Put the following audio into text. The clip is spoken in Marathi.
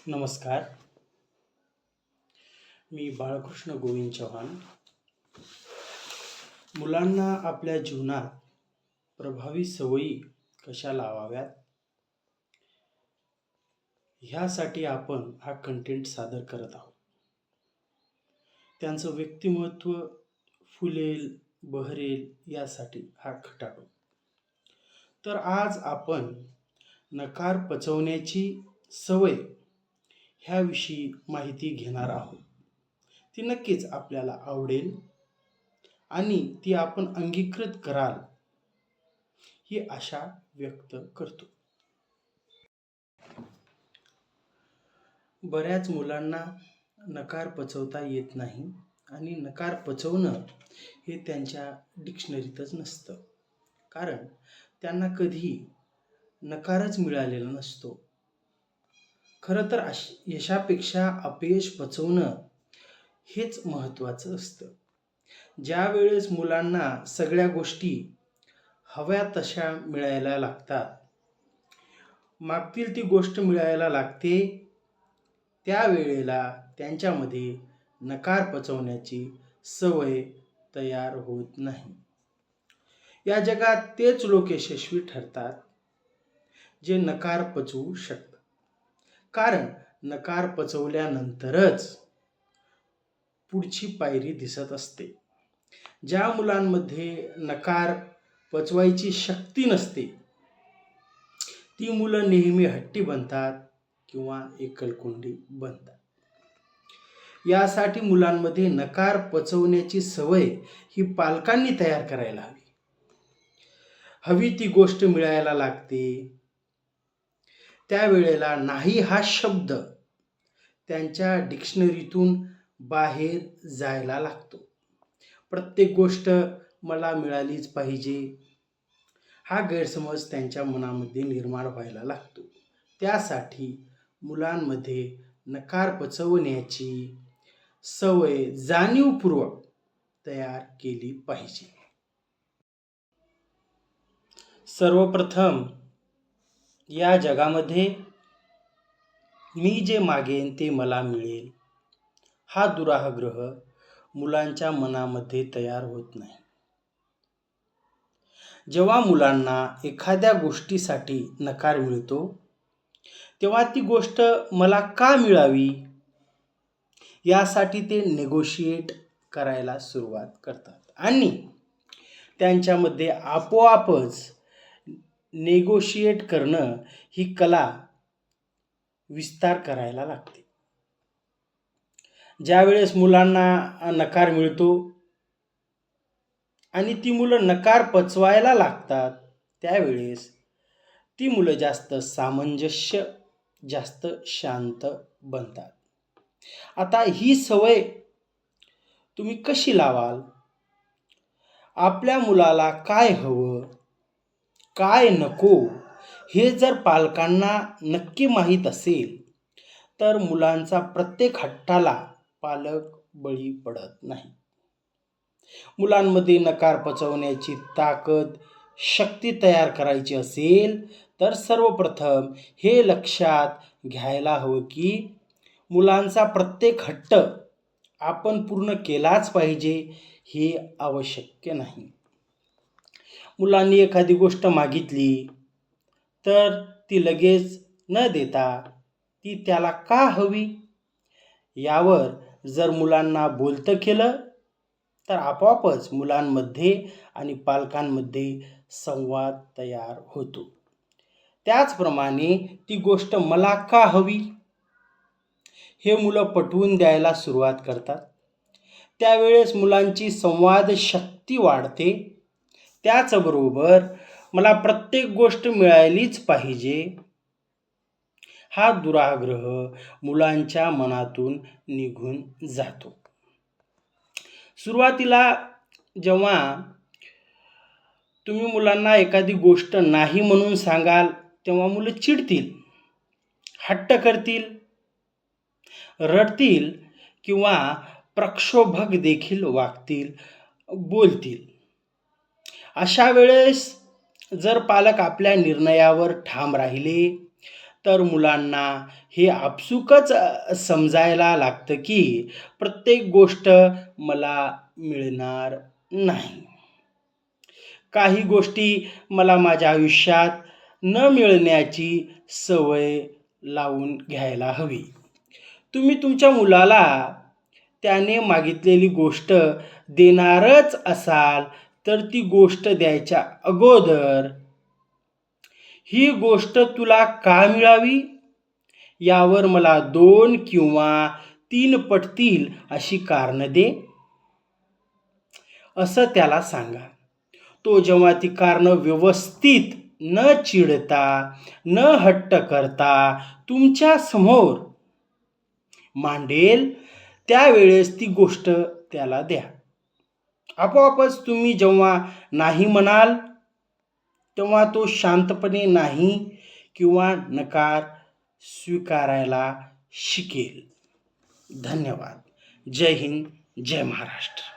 नमस्कार. मी बाळकृष्ण गोविंद चव्हाण. मुलांना आपल्या जीवनात प्रभावी सवयी कशा लावाव्यात ह्यासाठी आपण हा कंटेंट सादर करत आहोत. त्यांचं व्यक्तिमत्व फुलेल बहरेल यासाठी हा खटाटो. तर आज आपण नकार पचवण्याची सवय ह्याविषयी माहिती घेणार आहोत. ती नक्कीच आपल्याला आवडेल आणि ती आपण अंगीकृत कराल ही आशा व्यक्त करतो. बऱ्याच मुलांना नकार पचवता येत नाही आणि नकार पचवणं हे त्यांच्या डिक्शनरीतच नसतं, कारण त्यांना कधी नकारच मिळालेला नसतो. खरं तर यशापेक्षा अपयश पचवणं हेच महत्त्वाचं असतं. ज्या वेळेस मुलांना सगळ्या गोष्टी हव्या तशा मिळायला लागतात, मागतील ती गोष्ट मिळायला लागते, त्यावेळेला त्यांच्यामध्ये नकार पचवण्याची सवय तयार होत नाही. या जगात तेच लोक यशस्वी ठरतात जे नकार पचवू शकतात, कारण नकार पचवल्यानंतरच पुढची पायरी दिसत असते. ज्या मुलांमध्ये नकार पचवायची शक्ती नसते ती मुलं नेहमी हट्टी बनतात किंवा एकलकोंडी बनतात. यासाठी मुलांमध्ये नकार पचवण्याची सवय ही पालकांनी तयार करायला हवी. हवी ती गोष्ट मिळायला लागते, त्यावेळेला नाही हा शब्द त्यांच्या डिक्शनरीतून बाहेर जायला लागतो. प्रत्येक गोष्ट मला मिळालीच पाहिजे हा गैरसमज त्यांच्या मनामध्ये निर्माण व्हायला लागतो. त्यासाठी मुलांमध्ये नकार पचवण्याची सवय जाणीवपूर्वक तयार केली पाहिजे. सर्वप्रथम या जगामध्ये मी जे मागेन ते मला मिळेल हा दुराग्रह मुलांच्या मनामध्ये तयार होत नाही. जेव्हा मुलांना एखाद्या गोष्टीसाठी नकार मिळतो तेव्हा ती गोष्ट मला का मिळावी यासाठी ते नेगोशिएट करायला सुरुवात करतात आणि त्यांच्यामध्ये आपोआपच नेगोशिएट करणं ही कला विस्तार करायला लागते. ज्यावेळेस मुलांना नकार मिळतो आणि ती मुलं नकार पचवायला लागतात त्यावेळेस ती मुलं जास्त सामंजस्य, जास्त शांत बनतात. आता ही सवय तुम्ही कशी लावाल? आपल्या मुलाला काय हवं, काय नको हे जर पालकांना नक्की माहीत असेल तर मुलांचा प्रत्येक हट्टाला पालक बळी पडत नाही. मुलांमध्ये नकार पचवण्याची ताकद, शक्ती तयार करायची असेल तर सर्वप्रथम हे लक्षात घ्यायला हवं की मुलांचा प्रत्येक हट्ट आपण पूर्ण केलाच पाहिजे हे आवश्यक नाही. मुलांनी एखादी गोष्ट मागितली तर ती लगेच न देता ती त्याला का हवी यावर जर मुलांना बोलतं केलं तर आपोआपच मुलांमध्ये आणि पालकांमध्ये संवाद तयार होतो. त्याचप्रमाणे ती गोष्ट मला का हवी हे मुलं पटवून द्यायला सुरुवात करतात. त्यावेळेस मुलांची संवाद शक्ती वाढते. त्याचबरोबर मला प्रत्येक गोष्ट मिळालीच पाहिजे हा दुराग्रह मुलांच्या मनातून निघून जातो. सुरुवातीला जेव्हा तुम्ही मुलांना एखादी गोष्ट नाही म्हणून सांगाल तेव्हा मुलं चिडतील, हट्ट करतील, रडतील किंवा प्रक्षोभक देखील वागतील, बोलतील. अशा वेळेस जर पालक आपल्या निर्णयावर ठाम राहिले तर मुलांना हे आपसुकच समजायला लागतं की प्रत्येक गोष्ट मला मिळणार नाही. काही गोष्टी मला माझ्या आयुष्यात न मिळण्याची सवय लावून घ्यायला हवी. तुम्ही तुमच्या मुलाला त्याने मागितलेली गोष्ट देणारच असाल तर ती गोष्ट द्यायच्या अगोदर ही गोष्ट तुला का मिळावी यावर मला 2 किंवा 3 पटतील अशी कारणं दे, असं त्याला सांगा. तो जेव्हा ती कारणं व्यवस्थित न चिडता न हट्ट करता तुमच्या समोर मांडेल त्यावेळेस ती गोष्ट त्याला द्या. आपोआपच तुम्ही जेव्हा नाही म्हणाल तेव्हा तो शांतपणे नाही किंवा नकार स्वीकारायला शिकेल. धन्यवाद. जय हिंद, जय महाराष्ट्र.